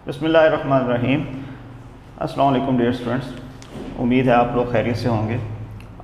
बिस्मिल्लाहिर्रहमानिर्रहीम। अस्सलाम वालेकुम डियर स्टूडेंट्स, उम्मीद है आप लोग खैरियत से होंगे।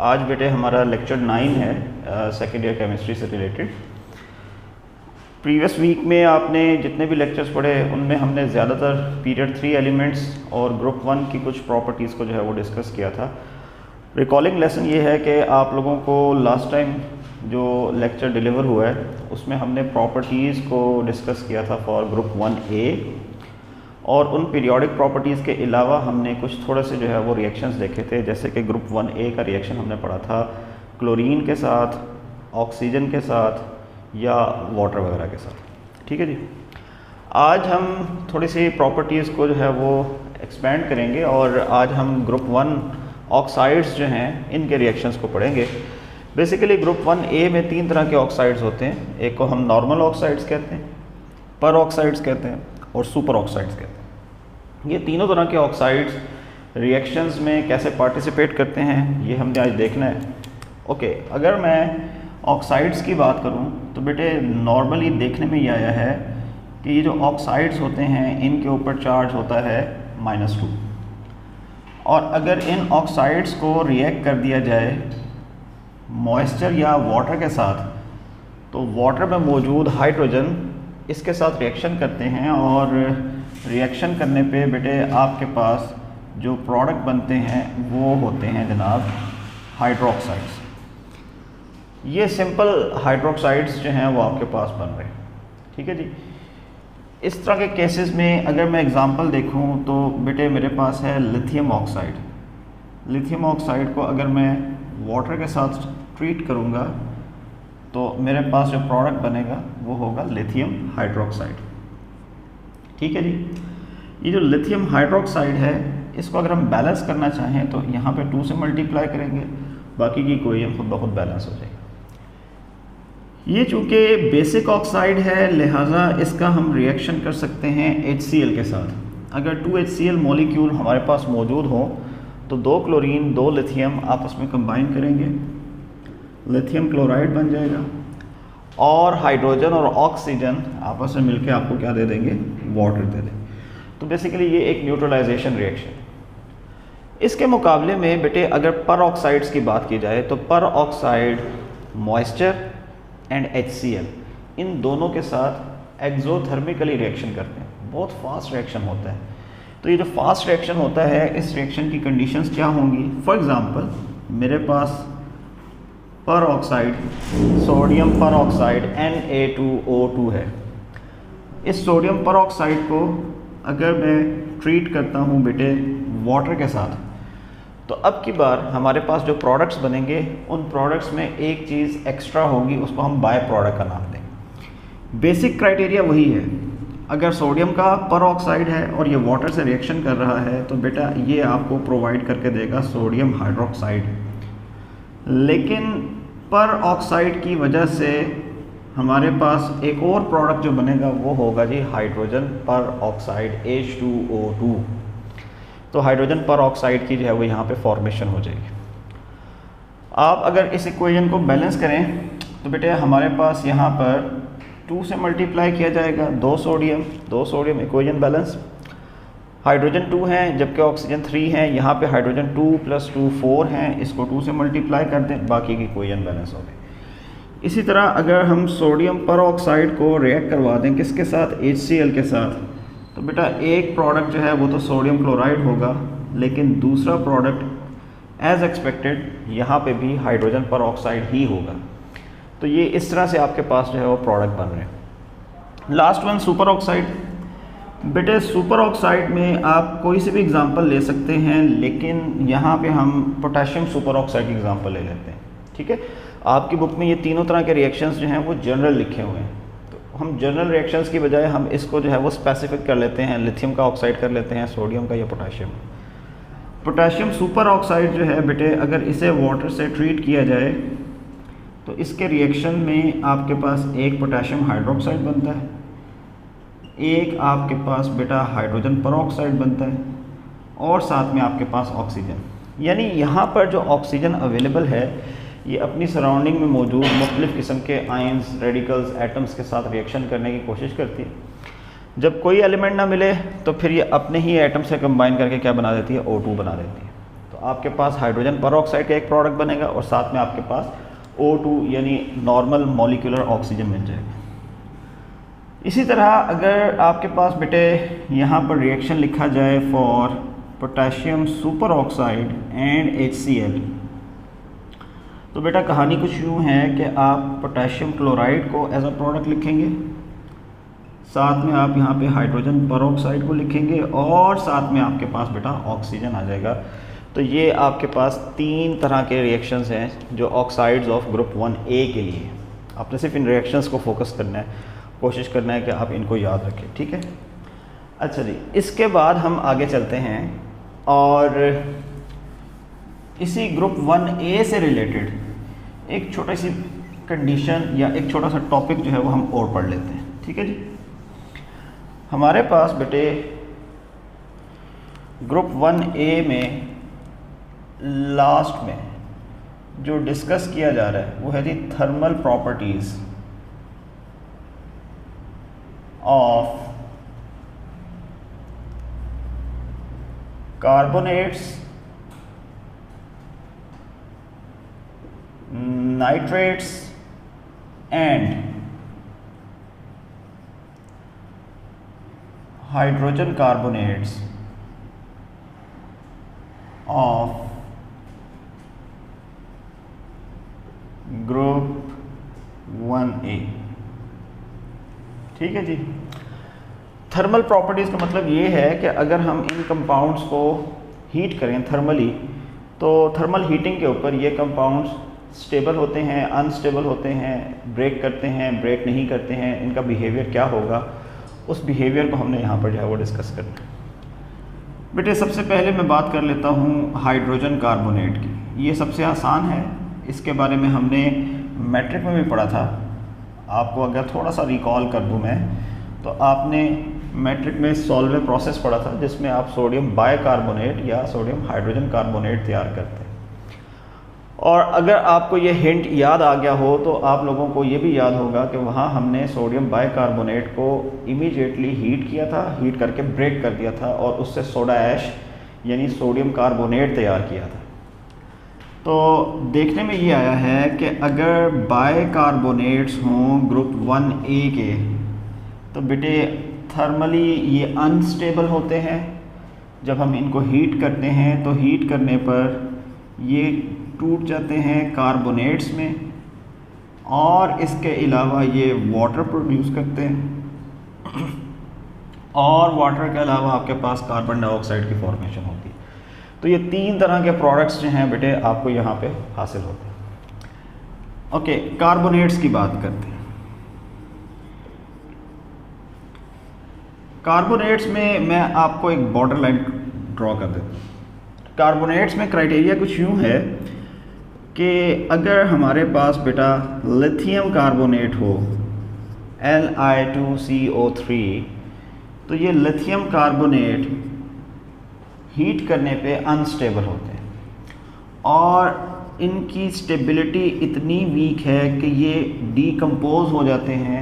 आज बेटे हमारा लेक्चर 9 है सेकेंड ईयर केमिस्ट्री से रिलेटेड। प्रीवियस वीक में आपने जितने भी लेक्चर्स पढ़े उनमें हमने ज़्यादातर पीरियड 3 एलिमेंट्स और ग्रुप 1 की कुछ प्रॉपर्टीज़ को जो है वो डिस्कस किया था। रिकॉलिंग लेसन ये है कि आप लोगों को लास्ट टाइम जो लेक्चर डिलीवर हुआ है उसमें हमने प्रॉपर्टीज़ को डिस्कस किया था फॉर ग्रुप 1A, और उन पीरियोडिक प्रॉपर्टीज़ के अलावा हमने कुछ थोड़े से जो है वो रिएक्शंस देखे थे। जैसे कि ग्रुप 1A का रिएक्शन हमने पढ़ा था क्लोरीन के साथ, ऑक्सीजन के साथ या वाटर वगैरह के साथ। ठीक है जी, आज हम थोड़ी सी प्रॉपर्टीज़ को जो है वो एक्सपेंड करेंगे और आज हम ग्रुप 1 ऑक्साइड्स जो हैं इनके रिएक्शंस को पढ़ेंगे। बेसिकली ग्रुप 1A में 3 तरह के ऑक्साइड्स होते हैं। एक को हम नॉर्मल ऑक्साइड्स कहते हैं, पर ऑक्साइड्स कहते हैं और सुपर ऑक्साइड्स कहते हैं। ये तीनों तरह के ऑक्साइड्स रिएक्शंस में कैसे पार्टिसिपेट करते हैं ये हमने आज देखना है। ओके, अगर मैं ऑक्साइड्स की बात करूं तो बेटे नॉर्मली देखने में ये आया है कि ये जो ऑक्साइड्स होते हैं इनके ऊपर चार्ज होता है -2, और अगर इन ऑक्साइड्स को रिएक्ट कर दिया जाए मॉइस्चर या वाटर के साथ तो वाटर में मौजूद हाइड्रोजन इसके साथ रिएक्शन करते हैं, और रिएक्शन करने पे बेटे आपके पास जो प्रोडक्ट बनते हैं वो होते हैं जनाब हाइड्रोक्साइड्स। ये सिंपल हाइड्रोक्साइड्स जो हैं वो आपके पास बन रहे हैं। ठीक है जी, इस तरह के केसेस में अगर मैं एग्जांपल देखूं तो बेटे मेरे पास है लिथियम ऑक्साइड। लिथियम ऑक्साइड को अगर मैं वाटर के साथ ट्रीट करूंगा तो मेरे पास जो प्रोडक्ट बनेगा वो होगा लिथियम हाइड्रोक्साइड। ठीक है जी, ये जो लिथियम हाइड्रोक्साइड है इसको अगर हम बैलेंस करना चाहें तो यहाँ पे 2 से मल्टीप्लाई करेंगे, बाकी की इक्वेशन खुद ब खुद बैलेंस हो जाएगी। ये चूँकि बेसिक ऑक्साइड है लिहाजा इसका हम रिएक्शन कर सकते हैं HCl के साथ। अगर 2 HCl मॉलिक्यूल हमारे पास मौजूद हो तो 2 क्लोरीन 2 लिथियम आपस में कंबाइन करेंगे, लिथियम क्लोराइड बन जाएगा, और हाइड्रोजन और ऑक्सीजन आपस में मिलकर आपको क्या दे देंगे, वाटर दे देंगे। तो बेसिकली ये एक न्यूट्रलाइजेशन रिएक्शन। इसके मुकाबले में बेटे अगर पर ऑक्साइड्स की बात की जाए तो पर ऑक्साइड मॉइस्चर एंड HCl इन दोनों के साथ एक्सोथर्मिकली रिएक्शन करते हैं। बहुत फास्ट रिएक्शन होता है। तो ये जो फास्ट रिएक्शन होता है इस रिएक्शन की कंडीशंस क्या होंगी। फॉर एग्जांपल मेरे पास पर ऑक्साइड सोडियम पर ऑक्साइड Na2O2 है। इस सोडियम पर ऑक्साइड को अगर मैं ट्रीट करता हूँ बेटे वाटर के साथ तो अब की बार हमारे पास जो प्रोडक्ट्स बनेंगे उन प्रोडक्ट्स में एक चीज़ एक्स्ट्रा होगी, उसको हम बाय प्रोडक्ट का नाम देंगे। बेसिक क्राइटेरिया वही है। अगर सोडियम का पर ऑक्साइड है और ये वाटर से रिएक्शन कर रहा है तो बेटा ये आपको प्रोवाइड करके देगा सोडियम हाइड्रोक्साइड। लेकिन पर ऑक्साइड की वजह से हमारे पास एक और प्रोडक्ट जो बनेगा वो होगा जी हाइड्रोजन पर ऑक्साइड H2O2। तो हाइड्रोजन पर ऑक्साइड की जो है वो यहाँ पे फॉर्मेशन हो जाएगी। आप अगर इस इक्वेशन को बैलेंस करें तो बेटे हमारे पास यहाँ पर 2 से मल्टीप्लाई किया जाएगा, 2 सोडियम इक्वेशन बैलेंस। हाइड्रोजन 2 हैं जबकि ऑक्सीजन 3 हैं, यहाँ पे हाइड्रोजन 2 + 2 4 हैं, इसको 2 से मल्टीप्लाई कर दें, बाकी की इक्वेशन बैलेंस हो गई। इसी तरह अगर हम सोडियम पर ऑक्साइड को रिएक्ट करवा दें किसके साथ, HCl के साथ, तो बेटा एक प्रोडक्ट जो है वो तो सोडियम क्लोराइड होगा, लेकिन दूसरा प्रोडक्ट एज एक्सपेक्टेड यहाँ पे भी हाइड्रोजन पर ऑक्साइड ही होगा। तो ये इस तरह से आपके पास जो है वो प्रोडक्ट बन रहे हैं। Last one super oxide. बेटे सुपर ऑक्साइड में आप कोई से भी एग्जांपल ले सकते हैं, लेकिन यहाँ पे हम पोटेशियम सुपर ऑक्साइड की एग्जांपल ले लेते हैं। ठीक है, आपकी बुक में ये तीनों तरह के रिएक्शंस जो हैं वो जनरल लिखे हुए हैं, तो हम जनरल रिएक्शंस की बजाय हम इसको जो है वो स्पेसिफिक कर लेते हैं, लिथियम का ऑक्साइड कर लेते हैं, सोडियम का या पोटेशियम। पोटेशियम सुपर ऑक्साइड जो है बेटे अगर इसे वाटर से ट्रीट किया जाए तो इसके रिएक्शन में आपके पास एक पोटेशियम हाइड्रोक्साइड बनता है, एक आपके पास बेटा हाइड्रोजन पर ऑक्साइड बनता है, और साथ में आपके पास ऑक्सीजन। यानी यहाँ पर जो ऑक्सीजन अवेलेबल है ये अपनी सराउंडिंग में मौजूद मुख्तलिफ़ किस्म के आयंस, रेडिकल्स, एटम्स के साथ रिएक्शन करने की कोशिश करती है। जब कोई एलिमेंट ना मिले तो फिर ये अपने ही एटम से कंबाइन करके क्या बना देती है, O2 बना देती है। तो आपके पास हाइड्रोजन परऑक्साइड का एक प्रोडक्ट बनेगा और साथ में आपके पास O2 यानी नॉर्मल मॉलिक्यूलर ऑक्सीजन मिल जाएगा। इसी तरह अगर आपके पास बेटे यहाँ पर रिएक्शन लिखा जाए for potassium super oxide and HCl, तो बेटा कहानी कुछ यूँ है कि आप पोटेशियम क्लोराइड को एज अ प्रोडक्ट लिखेंगे, साथ में आप यहाँ पे हाइड्रोजन परऑक्साइड को लिखेंगे और साथ में आपके पास बेटा ऑक्सीजन आ जाएगा। तो ये आपके पास 3 तरह के रिएक्शंस हैं जो ऑक्साइड्स ऑफ ग्रुप 1A के लिए। आपने सिर्फ इन रिएक्शंस को फोकस करना है, कोशिश करना है कि आप इनको याद रखें, ठीक है। अच्छा जी, इसके बाद हम आगे चलते हैं और इसी ग्रुप 1A से रिलेटेड एक छोटी सी कंडीशन या एक छोटा सा टॉपिक जो है वो हम और पढ़ लेते हैं, ठीक है जी। हमारे पास बेटे ग्रुप 1A में लास्ट में जो डिस्कस किया जा रहा है वो है दी thermal properties of carbonates, nitrates and hydrogen carbonates of group 1A, ठीक है जी। थर्मल प्रॉपर्टीज़ का मतलब ये है कि अगर हम इन कंपाउंड्स को हीट करें थर्मली, तो थर्मल हीटिंग के ऊपर ये कंपाउंड्स स्टेबल होते हैं, अनस्टेबल होते हैं, ब्रेक करते हैं, ब्रेक नहीं करते हैं, इनका बिहेवियर क्या होगा, उस बिहेवियर को हमने यहाँ पर जो है वो डिस्कस करना है। बेटे सबसे पहले मैं बात कर लेता हूँ हाइड्रोजन कार्बोनेट की। ये सबसे आसान है, इसके बारे में हमने मैट्रिक में भी पढ़ा था। आपको अगर थोड़ा सा रिकॉल कर दूँ मैं, तो आपने मैट्रिक में सॉल्वे प्रोसेस पढ़ा था जिसमें आप सोडियम बाइकार्बोनेट या सोडियम हाइड्रोजन कार्बोनेट तैयार करते हैं। और अगर आपको ये हिंट याद आ गया हो तो आप लोगों को ये भी याद होगा कि वहाँ हमने सोडियम बाइकार्बोनेट को इमीडिएटली हीट किया था, हीट करके ब्रेक कर दिया था और उससे सोडा ऐश यानी सोडियम कार्बोनेट तैयार किया था। तो देखने में ये आया है कि अगर बाइकार्बोनेट्स हों ग्रुप 1A के, तो बेटे थर्मली ये अनस्टेबल होते हैं। जब हम इनको हीट करते हैं तो हीट करने पर ये टूट जाते हैं कार्बोनेट्स में, और इसके अलावा ये वाटर प्रोड्यूस करते हैं और वाटर के अलावा आपके पास कार्बन डाइऑक्साइड की फॉर्मेशन होती है। तो ये 3 तरह के प्रोडक्ट्स जो हैं बेटे आपको यहाँ पे हासिल होते हैं। ओके, कार्बोनेट्स की बात करते हैं। कार्बोनेट्स में मैं आपको एक बॉर्डर लाइन ड्रॉ कर देता हूँ। कार्बोनेट्स में क्राइटेरिया कुछ यूँ है कि अगर हमारे पास बेटा लिथियम कार्बोनेट हो Li2CO3, तो ये लिथियम कार्बोनेट हीट करने पे अनस्टेबल होते हैं और इनकी स्टेबिलिटी इतनी वीक है कि ये डीकम्पोज हो जाते हैं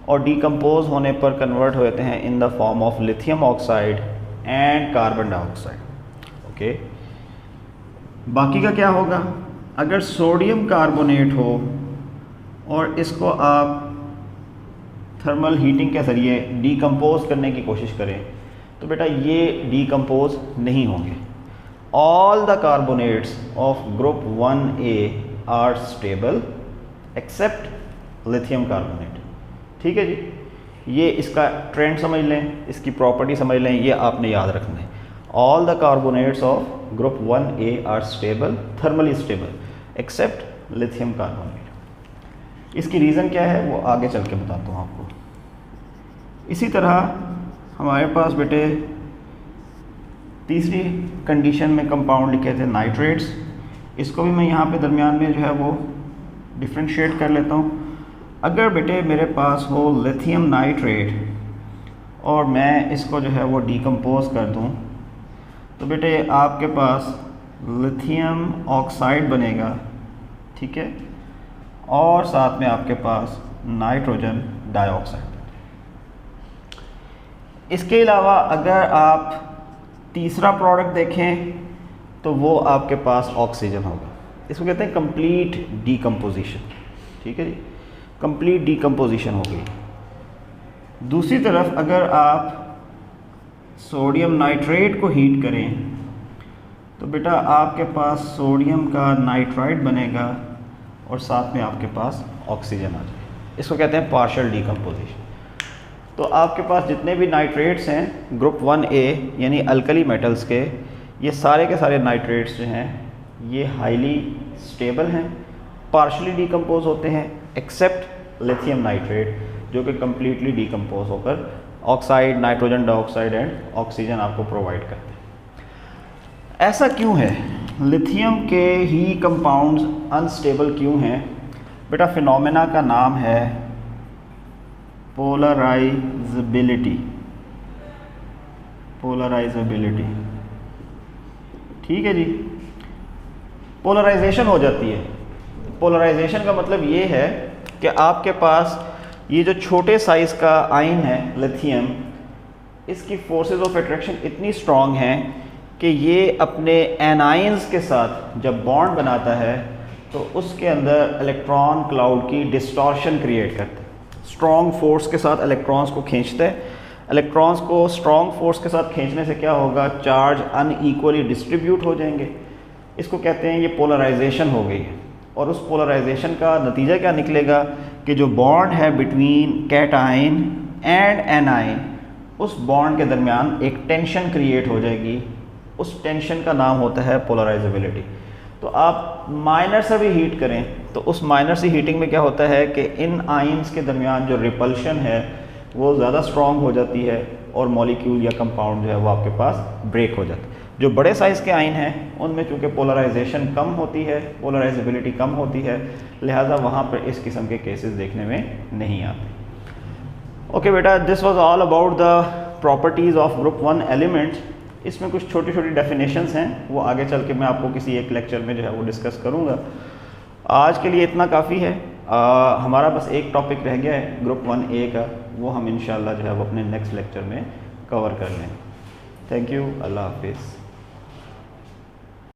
और डीकम्पोज होने पर कन्वर्ट हो जाते हैं in the form of lithium oxide and carbon dioxide. Okay, बाकी का क्या होगा? अगर सोडियम कार्बोनेट हो और इसको आप थर्मल हीटिंग के ज़रिए डीकम्पोज करने की कोशिश करें, तो बेटा ये डीकम्पोज नहीं होंगे। All the carbonates of group 1A are stable except lithium carbonate. ठीक है जी, ये इसका ट्रेंड समझ लें, इसकी प्रॉपर्टी समझ लें, ये आपने याद रखना है। All the carbonates of group 1A are stable, thermally stable except lithium carbonate. इसकी रीज़न क्या है वो आगे चल के बताता हूँ आपको। इसी तरह हमारे पास बेटे तीसरी कंडीशन में कंपाउंड लिखे थे नाइट्रेट्स। इसको भी मैं यहाँ पे दरमियान में जो है वो डिफ्रेंशिएट कर लेता हूँ। अगर बेटे मेरे पास हो लिथियम नाइट्रेट और मैं इसको जो है वो डीकम्पोज कर दूँ, तो बेटे आपके पास लिथियम ऑक्साइड बनेगा, ठीक है, और साथ में आपके पास नाइट्रोजन डाइऑक्साइड। इसके अलावा अगर आप तीसरा प्रोडक्ट देखें तो वो आपके पास ऑक्सीजन होगा। इसको कहते हैं कंप्लीट डीकम्पोजिशन। ठीक है जी, कंप्लीट डीकम्पोजिशन हो गई। दूसरी तरफ अगर आप सोडियम नाइट्रेट को हीट करें तो बेटा आपके पास सोडियम का नाइट्राइड बनेगा और साथ में आपके पास ऑक्सीजन आ जाए। इसको कहते हैं पार्शियल डीकम्पोजिशन। तो आपके पास जितने भी नाइट्रेट्स हैं ग्रुप 1A यानी अल्कली मेटल्स के, ये सारे के सारे नाइट्रेट्स जो हैं ये हाईली स्टेबल हैं, पार्शियली डीकम्पोज होते हैं, एक्सेप्ट लिथियम नाइट्रेट जो कि कम्प्लीटली डीकम्पोज होकर oxide, nitrogen dioxide and oxygen आपको प्रोवाइड करते हैं। ऐसा क्यों है? लिथियम के ही कंपाउंड्स अनस्टेबल क्यों हैं? बेटा फिनोमेना का नाम है पोलराइजेबिलिटी। पोलराइजेबिलिटी, ठीक है जी। पोलराइजेशन हो जाती है। पोलराइजेशन का मतलब ये है कि आपके पास ये जो छोटे साइज़ का आयन है लिथियम, इसकी फोर्सेस ऑफ अट्रैक्शन इतनी स्ट्रॉन्ग हैं कि ये अपने एनायंस के साथ जब बॉन्ड बनाता है तो उसके अंदर इलेक्ट्रॉन क्लाउड की डिस्टॉर्शन क्रिएट करता है। स्ट्रॉन्ग फोर्स के साथ इलेक्ट्रॉन्स को खींचता है। इलेक्ट्रॉन्स को स्ट्रॉन्ग फोर्स के साथ खींचने से क्या होगा? चार्ज अनइक्वली डिस्ट्रीब्यूट हो जाएंगे। इसको कहते हैं ये पोलराइजेशन हो गई है। और उस पोलराइजेशन का नतीजा क्या निकलेगा कि जो बॉन्ड है बिटवीन कैटायन एंड एनायन, उस बॉन्ड के दरमियान एक टेंशन क्रिएट हो जाएगी। उस टेंशन का नाम होता है पोलराइजेबिलिटी। तो आप माइनर से भी हीट करें तो उस माइनर से हीटिंग में क्या होता है कि इन आयंस के दरमियान जो रिपल्शन है वो ज़्यादा स्ट्रॉन्ग हो जाती है और मॉलिक्यूल या कंपाउंड जो है वो आपके पास ब्रेक हो जाता है। जो बड़े साइज़ के आयन हैं उनमें चूँकि पोलराइजेशन कम होती है, पोलराइजेबिलिटी कम होती है, लिहाजा वहाँ पर इस किस्म के केसेस देखने में नहीं आते। ओके बेटा, this was all about the properties of group 1 elements. इसमें कुछ छोटी छोटी डेफिनेशंस हैं, वो आगे चल के मैं आपको किसी एक लेक्चर में जो है वो डिस्कस करूँगा। आज के लिए इतना काफ़ी है। हमारा बस एक टॉपिक रह गया है ग्रुप 1A का, वो हम इंशाल्लाह जो है वो अपने नेक्स्ट लेक्चर में कवर कर लेंगे। थैंक यू, अल्लाह हाफिज़।